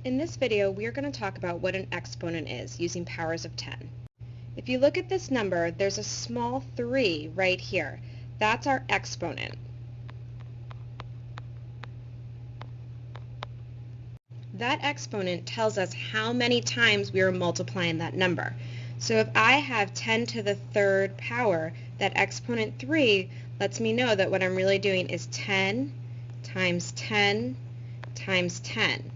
In this video, we are going to talk about what an exponent is using powers of 10. If you look at this number, there's a small 3 right here. That's our exponent. That exponent tells us how many times we are multiplying that number. So if I have 10 to the third power, that exponent 3 lets me know that what I'm really doing is 10 times 10 times 10.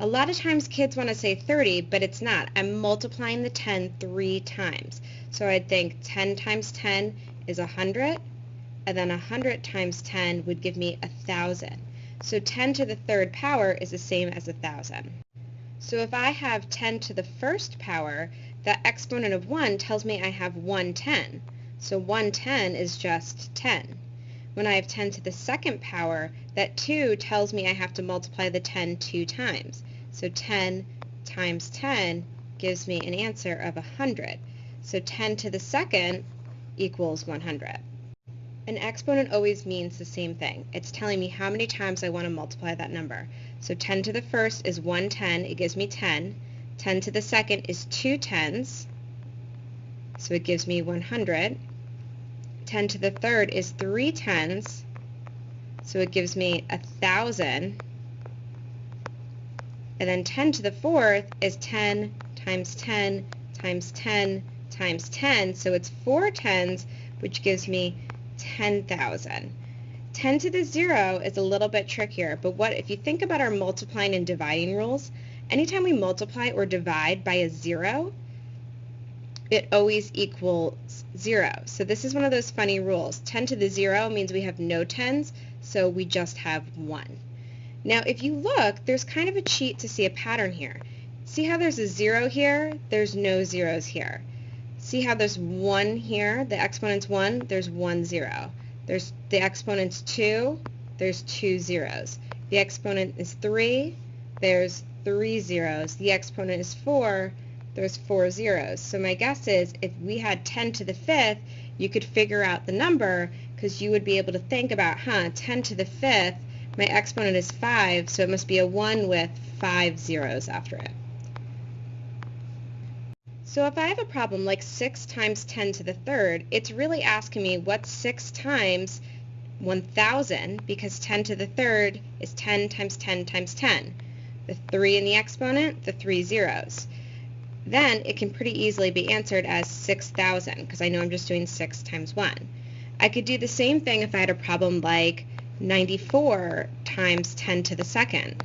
A lot of times kids want to say 30, but it's not. I'm multiplying the 10 3 times. So I'd think 10 times 10 is 100, and then 100 times 10 would give me 1,000. So 10 to the third power is the same as 1,000. So if I have 10 to the first power, that exponent of 1 tells me I have 110. So 110 is just 10. When I have 10 to the second power, that 2 tells me I have to multiply the 10 2 times. So 10 times 10 gives me an answer of 100. So 10 to the second equals 100. An exponent always means the same thing. It's telling me how many times I want to multiply that number. So 10 to the first is 110. It gives me 10. 10 to the second is 2 tens. So it gives me 100. 10 to the third is 3 tens. So it gives me 1,000. And then 10 to the fourth is 10 times 10 times 10 times 10. So it's 4 tens, which gives me 10,000. 10 to the 0 is a little bit trickier, but if you think about our multiplying and dividing rules, anytime we multiply or divide by a 0, it always equals 0. So this is one of those funny rules. 10 to the 0 means we have no tens, so we just have 1. Now if you look, there's kind of a cheat to see a pattern here. See how there's a 0 here? There's no zeros here. See how there's 1 here? The exponent's 1, there's 1 0. There's the exponent's 2, there's 2 zeros. The exponent is 3, there's 3 zeros. The exponent is 4, there's 4 zeros. So my guess is if we had 10 to the 5th, you could figure out the number because you would be able to think about, 10 to the 5th, my exponent is 5, so it must be a 1 with 5 zeros after it. So if I have a problem like 6 times 10 to the third, it's really asking me what's 6 times 1,000, because 10 to the third is 10 times 10 times 10. The 3 in the exponent, the 3 zeros. Then it can pretty easily be answered as 6,000, because I know I'm just doing 6 times 1. I could do the same thing if I had a problem like 94 times 10 to the second.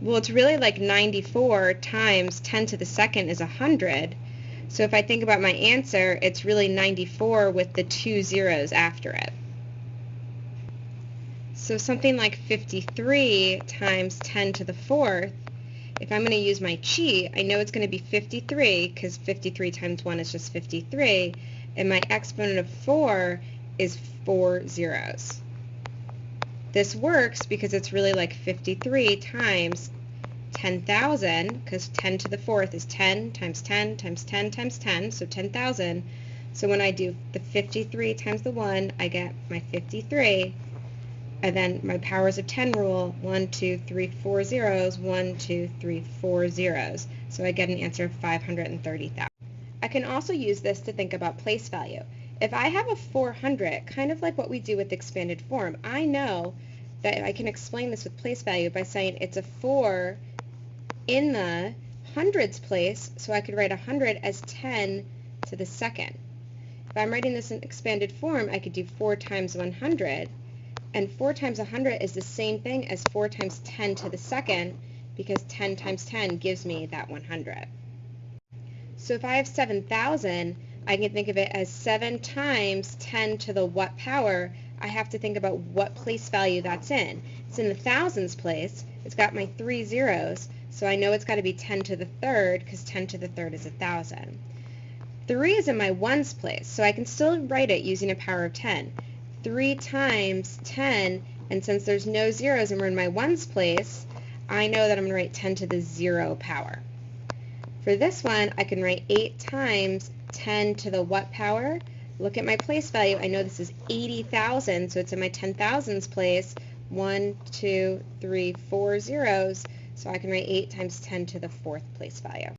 Well, it's really like 94 times 10 to the second is 100. So if I think about my answer, it's really 94 with the 2 zeros after it. So something like 53 times 10 to the fourth, if I'm going to use my cheat, I know it's going to be 53 because 53 times 1 is just 53, and my exponent of 4 is 4 zeros. This works because it's really like 53 times 10,000, because 10 to the fourth is 10 times 10 times 10 times 10, so 10,000. So when I do the 53 times the 1, I get my 53. And then my powers of 10 rule, 1, 2, 3, 4 zeros, 1, 2, 3, 4 zeros. So I get an answer of 530,000. I can also use this to think about place value. If I have a 400, kind of like what we do with expanded form, I know that I can explain this with place value by saying it's a 4 in the hundreds place, so I could write 100 as 10 to the second. If I'm writing this in expanded form, I could do 4 times 100, and 4 times 100 is the same thing as 4 times 10 to the second, because 10 times 10 gives me that 100. So if I have 7,000, I can think of it as 7 times 10 to the what power. I have to think about what place value that's in. It's in the thousands place. It's got my 3 zeros, so I know it's got to be 10 to the third, because 10 to the third is 1,000. 3 is in my ones place, so I can still write it using a power of 10. 3 times 10, and since there's no zeros and we're in my ones place, I know that I'm going to write 10 to the 0 power. For this one, I can write 8 times 10 to the what power? Look at my place value. I know this is 80,000, so it's in my 10,000s place. 1, 2, 3, 4 zeros. So I can write 8 times 10 to the 4th place value.